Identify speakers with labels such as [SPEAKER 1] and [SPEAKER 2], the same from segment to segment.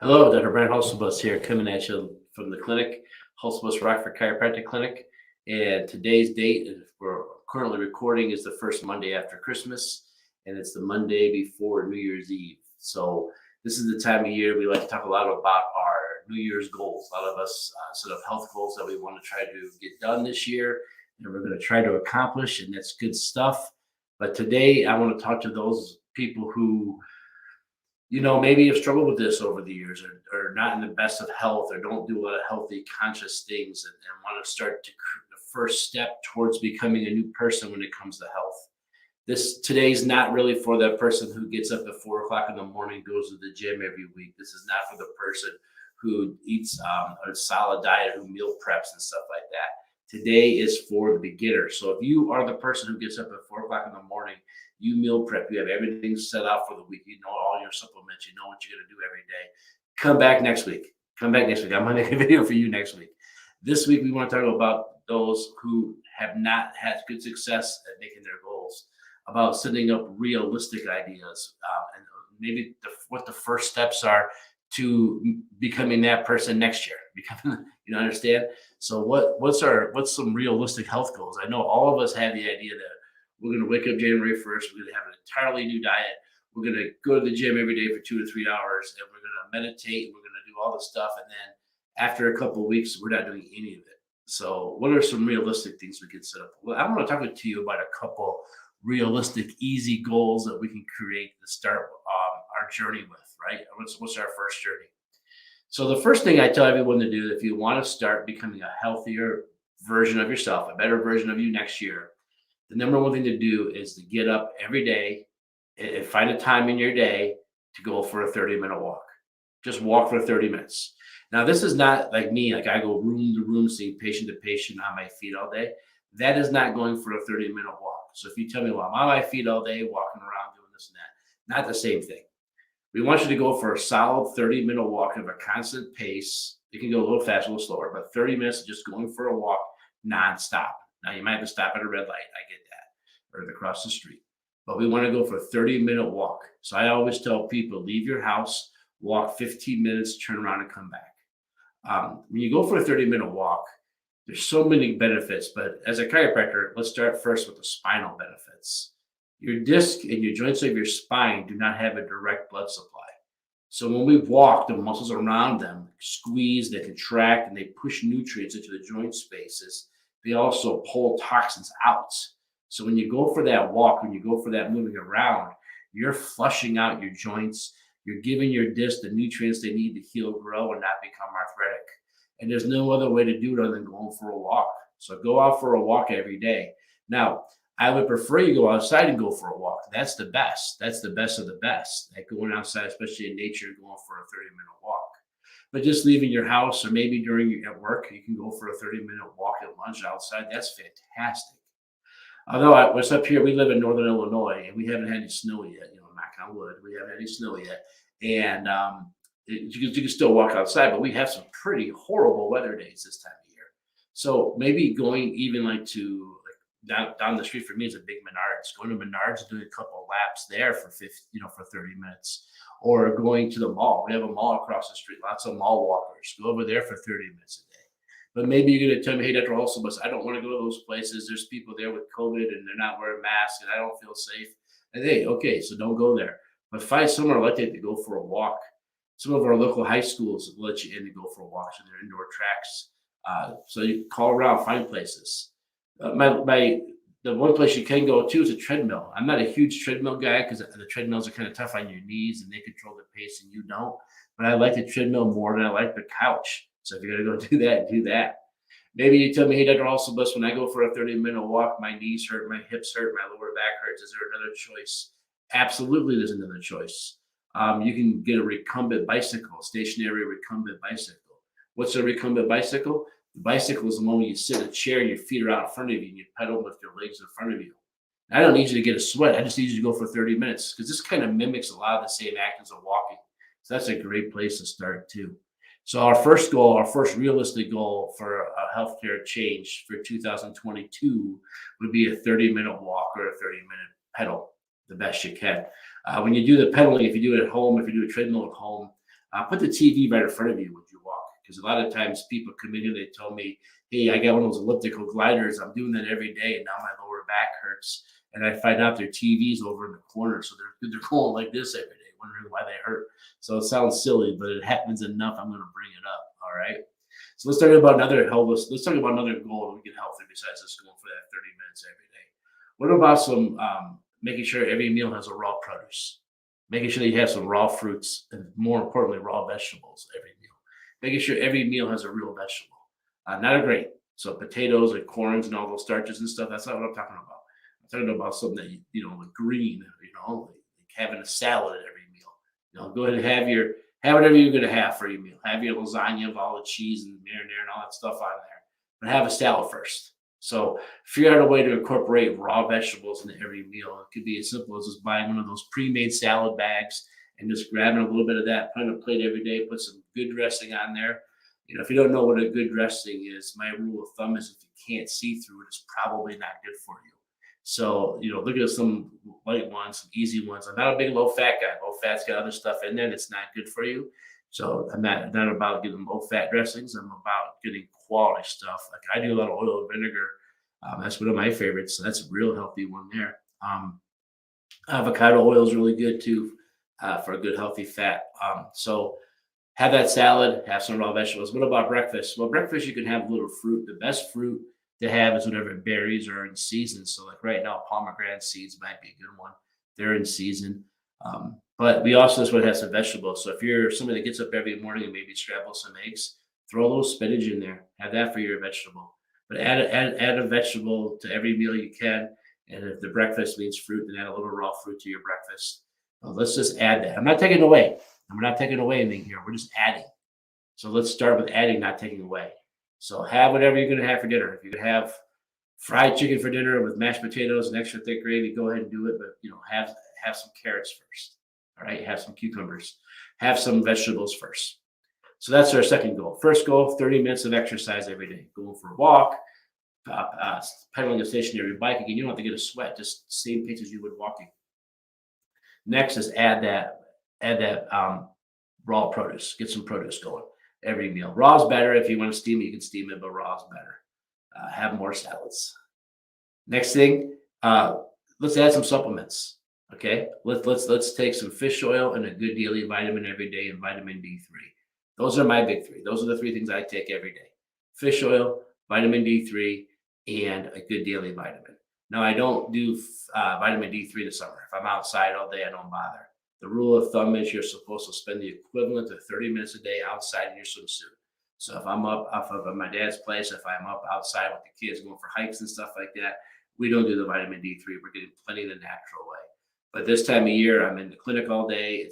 [SPEAKER 1] Hello, Dr. Brent Hulsebus here, coming at you from the clinic, Hulsebus Rockford Chiropractic Clinic. And today's date, if we're currently recording, is the first Monday after Christmas, and it's the Monday before New Year's Eve. So this is the time of year we like to talk a lot about our New Year's goals. A lot of us set up health goals that we want to try to get done this year, and we're going to try to accomplish, and that's good stuff. But today, I want to talk to those people who maybe have struggled with this over the years or not in the best of health or don't do a lot of healthy, conscious things and want to start to the first step towards becoming a new person when it comes to health. This today's not really for that person who gets up at 4 o'clock in the morning, goes to the gym every week. This is not for the person who eats a solid diet, who meal preps and stuff like that. Today is for the beginner. So if you are the person who gets up at 4 o'clock in the morning, you meal prep, you have everything set out for the week, you know all your supplements, you know what you're going to do every day. Come back next week. Come back next week. I'm going to make a video for you next week. This week, we want to talk about those who have not had good success at making their goals, about setting up realistic ideas, and maybe what the first steps are to becoming that person next year. Becoming, understand? So what's some realistic health goals? I know all of us have the idea that we're going to wake up January 1st. We're going to have an entirely new diet. We're going to go to the gym every day for 2 to 3 hours, and we're going to meditate. We're going to do all this stuff, and then after a couple of weeks, we're not doing any of it. So, what are some realistic things we can set up? Well, I want to talk to you about a couple realistic, easy goals that we can create to start our journey with. Right? What's our first journey? So, the first thing I tell everyone to do, if you want to start becoming a healthier version of yourself, a better version of you next year, the number one thing to do is to get up every day and find a time in your day to go for a 30-minute walk. Just walk for 30 minutes. Now, this is not like me, like I go room to room, seeing patient to patient on my feet all day. That is not going for a 30-minute walk. So if you tell me, well, I'm on my feet all day, walking around, doing this and that, not the same thing. We want you to go for a solid 30-minute walk of a constant pace. You can go a little faster, a little slower, but 30 minutes of just going for a walk nonstop. Now, you might have to stop at a red light. I get that, or across the street. But we want to go for a 30-minute walk. So I always tell people, leave your house, walk 15 minutes, turn around and come back. When you go for a 30-minute walk, there's so many benefits. But as a chiropractor, let's start first with the spinal benefits. Your disc and your joints of your spine do not have a direct blood supply. So when we walk, the muscles around them squeeze, they contract, and they push nutrients into the joint spaces. They also pull toxins out. So when you go for that walk, when you go for that moving around, you're flushing out your joints. You're giving your disc the nutrients they need to heal, grow, and not become arthritic. And there's no other way to do it other than going for a walk. So go out for a walk every day. Now, I would prefer you go outside and go for a walk. That's the best. That's the best of the best. Like going outside, especially in nature, going for a 30-minute walk. But just leaving your house or maybe during at work, you can go for a 30-minute walk at lunch outside. That's fantastic. Although what's up here, we live in northern Illinois and we haven't had any snow yet. Knock on wood, we haven't had any snow yet, and you can still walk outside. But we have some pretty horrible weather days this time of year. So maybe going even like to down the street for me is a big Menards. Going to Menards and doing a couple of laps there for 30 minutes, or going to the mall. We have a mall across the street. Lots of mall walkers. Go over there for 30 minutes a day. But maybe you're going to tell me, hey, Dr. Hulsebus, I don't want to go to those places. There's people there with COVID and they're not wearing masks and I don't feel safe. And hey, okay, so don't go there. But find somewhere like that to go for a walk. Some of our local high schools will let you in to go for a walk. So they're indoor tracks. So you call around, find places. The one place you can go to is a treadmill. I'm not a huge treadmill guy because the treadmills are kind of tough on your knees and they control the pace and you don't. But I like the treadmill more than I like the couch. So if you're going to go do that, do that. Maybe you tell me, hey, Dr. Hulsebus, when I go for a 30-minute walk, my knees hurt, my hips hurt, my lower back hurts. Is there another choice? Absolutely, there's another choice. You can get a recumbent bicycle, stationary recumbent bicycle. What's a recumbent bicycle? The bicycle is the one where you sit in a chair and your feet are out in front of you and you pedal with your legs in front of you. I don't need you to get a sweat. I just need you to go for 30 minutes because this kind of mimics a lot of the same actions of walking. So that's a great place to start too. So our first goal, our first realistic goal for a healthcare change for 2022 would be a 30-minute walk or a 30-minute pedal, the best you can. When you do the pedaling, if you do it at home, if you do a treadmill at home, Put the TV right in front of you when you walk, because a lot of times people come in and they tell me, hey, I got one of those elliptical gliders. I'm doing that every day, and now my lower back hurts. And I find out their TV's over in the corner, so they're going like this every day, wondering why they hurt. So it sounds silly, but it happens enough. I'm going to bring it up. All right. So let's talk about another Let's talk about another goal we get healthy besides just going for that 30 minutes every day. What about some making sure every meal has a raw produce? Making sure that you have some raw fruits and, more importantly, raw vegetables every meal. Making sure every meal has a real vegetable, not a grain. So potatoes and corns and all those starches and stuff. That's not what I'm talking about. I'm talking about something that like green. Like having a salad at every meal. Go ahead and have whatever you're going to have for your meal. Have your lasagna of all the cheese and marinara and all that stuff on there, but have a salad first. So figure out a way to incorporate raw vegetables into every meal. It could be as simple as just buying one of those pre-made salad bags and just grabbing a little bit of that, put on a plate every day, put some good dressing on there. If you don't know what a good dressing is, my rule of thumb is if you can't see through it, it's probably not good for you. So, look at some light ones, some easy ones. I'm not a big low fat guy. Low fat's got other stuff in there that's not good for you. So I'm not about getting low fat dressings. I'm about getting quality stuff. Like I do a lot of oil and vinegar. That's one of my favorites. So that's a real healthy one there. Avocado oil is really good too for a good healthy fat. So have that salad, have some raw vegetables. What about breakfast? Well, breakfast, you can have a little fruit. The best fruit to have is whatever berries are in season. So like right now, pomegranate seeds might be a good one. They're in season. But we also just want to have some vegetables. So if you're somebody that gets up every morning and maybe scramble some eggs, throw a little spinach in there. Have that for your vegetable. But add a vegetable to every meal you can. And if the breakfast means fruit, then add a little raw fruit to your breakfast. Let's just add that. I'm not taking away. We're not taking away anything here. We're just adding. So let's start with adding, not taking away. So have whatever you're going to have for dinner. If you're going to have fried chicken for dinner with mashed potatoes and extra thick gravy, go ahead and do it. But have some carrots first. All right, have some cucumbers. Have some vegetables first. So that's our second goal. First goal: 30 minutes of exercise every day. Going for a walk, pedaling a stationary bike. Again, you don't have to get a sweat. Just same pace as you would walking. Next is add that raw produce. Get some produce going every meal. Raw is better. If you want to steam it, you can steam it, but raw is better. Have more salads. Next thing, let's add some supplements. Okay, let's take some fish oil and a good daily vitamin every day and vitamin D3. Those are my big three. Those are the three things I take every day: fish oil, vitamin D3, and a good daily vitamin. Now I don't do vitamin D3 in the summer. If I'm outside all day, I don't bother. The rule of thumb is you're supposed to spend the equivalent of 30 minutes a day outside in your swimsuit. So if I'm up off of my dad's place, if I'm up outside with the kids going for hikes and stuff like that, we don't do the vitamin D3. We're getting plenty the natural way. But this time of year, I'm in the clinic all day.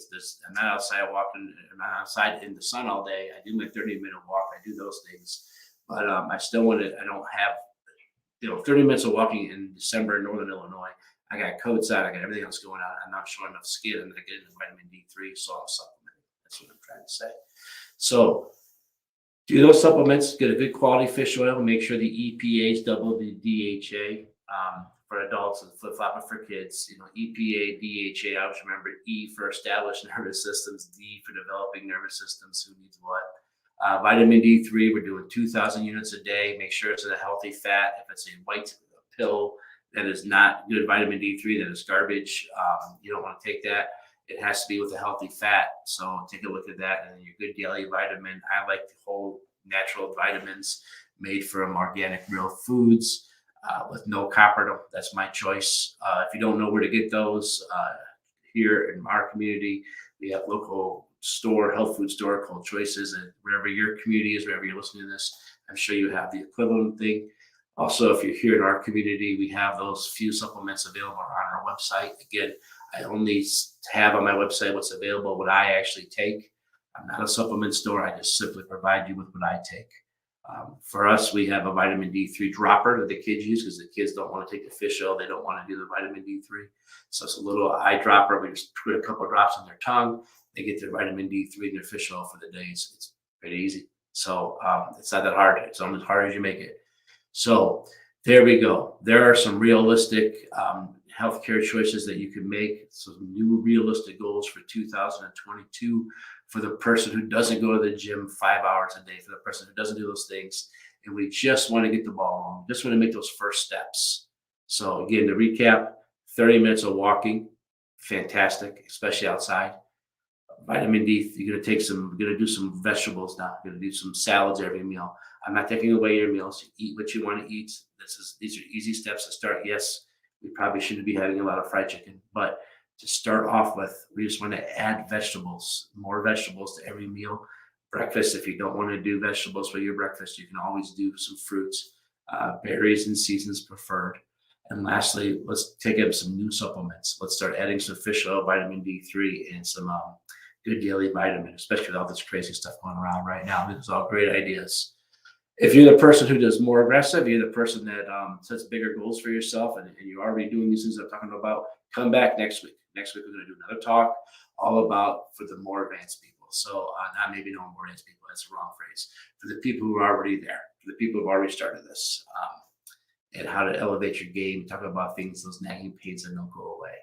[SPEAKER 1] I'm not outside walking. I'm not outside in the sun all day. I do my 30-minute walk. I do those things. But I still I don't have 30 minutes of walking in December in Northern Illinois. I got coats out. I got everything else going on. I'm not showing enough skin. I'm not getting the vitamin D3, so I'm supplementing. That's what I'm trying to say. So do those supplements. Get a good quality fish oil. Make sure the EPA is double the DHA for adults and flip-flopping for kids. EPA, DHA. I always remember E for established nervous systems, D for developing nervous systems. Who needs what? Vitamin D3, we're doing 2,000 units a day. Make sure it's a healthy fat. If it's a white pill that is not good vitamin D3, that is garbage. You don't want to take that. It has to be with a healthy fat. So take a look at that. And then your good daily vitamin. I like the whole natural vitamins made from organic real foods with no copper. That's my choice. If you don't know where to get those, here in our community, we have local health food store called Choices, and wherever your community is, wherever you're listening to this, I'm sure you have the equivalent thing. Also, if you're here in our community, we have those few supplements available on our website. Again, I only have on my website what's available, what I actually take. I'm not a supplement store. I just simply provide you with what I take. For us, we have a vitamin D3 dropper that the kids use because the kids don't want to take the fish oil. They don't want to do the vitamin D3. So it's a little eye dropper. We just put a couple of drops on their tongue. They get their vitamin D3 and their fish oil for the day. It's pretty easy. So it's not that hard. It's almost as hard as you make it. So there we go. There are some realistic healthcare choices that you can make. Some new realistic goals for 2022 for the person who doesn't go to the gym 5 hours a day, for the person who doesn't do those things. And we just want to get the ball on, just want to make those first steps. So again, to recap, 30 minutes of walking, fantastic, especially outside. Vitamin D, you're going to do some vegetables now. You're going to do some salads every meal. I'm not taking away your meals. You eat what you want to eat. These are easy steps to start. Yes, we probably shouldn't be having a lot of fried chicken, but to start off with, we just want to add vegetables, more vegetables to every meal. Breakfast, if you don't want to do vegetables for your breakfast, you can always do some fruits, berries and seasons preferred. And lastly, let's take up some new supplements. Let's start adding some fish oil, vitamin D3, and some good daily vitamin, especially with all this crazy stuff going around right now. These are all great ideas. If you're the person who does more aggressive, you're the person that sets bigger goals for yourself, and you're already doing these things I'm talking about, come back next week. Next week, we're going to do another talk all about for the more advanced people. So not maybe no more advanced people, that's the wrong phrase. For the people who are already there, for the people who have already started this, and how to elevate your game, talk about things, those nagging pains that don't go away.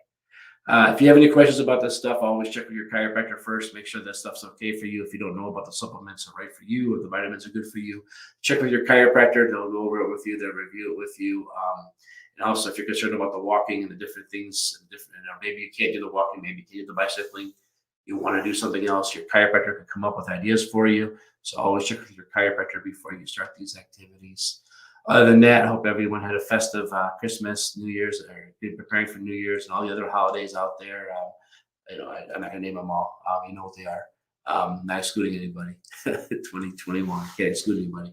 [SPEAKER 1] If you have any questions about this stuff, always check with your chiropractor first. Make sure that stuff's okay for you. If you don't know about the supplements are right for you or the vitamins are good for you, check with your chiropractor. They'll go over it with you. They'll review it with you. And also, if you're concerned about the walking and the different things, maybe you can't do the walking, maybe you can't do the bicycling, you want to do something else, your chiropractor can come up with ideas for you. So always check with your chiropractor before you start these activities. Other than that, I hope everyone had a festive Christmas, New Year's, or been preparing for New Year's and all the other holidays out there. I'm not gonna name them all. You know what they are. Not excluding anybody. 2021, can't exclude anybody.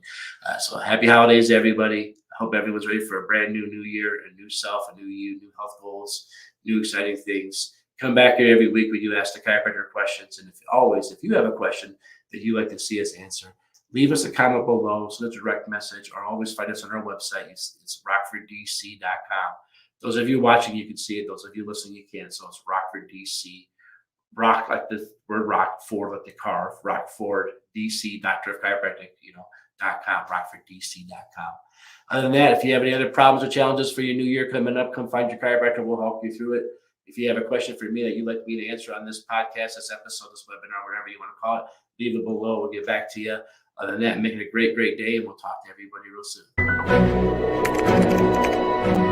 [SPEAKER 1] So happy holidays, everybody. I hope everyone's ready for a brand new year, a new self, a new you, new health goals, new exciting things. Come back here every week. We do ask the chiropractor questions, and if you have a question that you'd like to see us answer, leave us a comment below, send a direct message, or always find us on our website. It's rockforddc.com. Those of you watching, you can see it. Those of you listening, you can't. So it's Rockford DC. Rock like the word rock, Ford like the car, Rockford DC, Doctor of Chiropractic, .com, rockforddc.com. Other than that, if you have any other problems or challenges for your new year coming up, come find your chiropractor. We'll help you through it. If you have a question for me that you'd like me to answer on this podcast, this episode, this webinar, whatever you want to call it, leave it below. We'll get back to you. Other than that, make it a great, great day, and we'll talk to everybody real soon.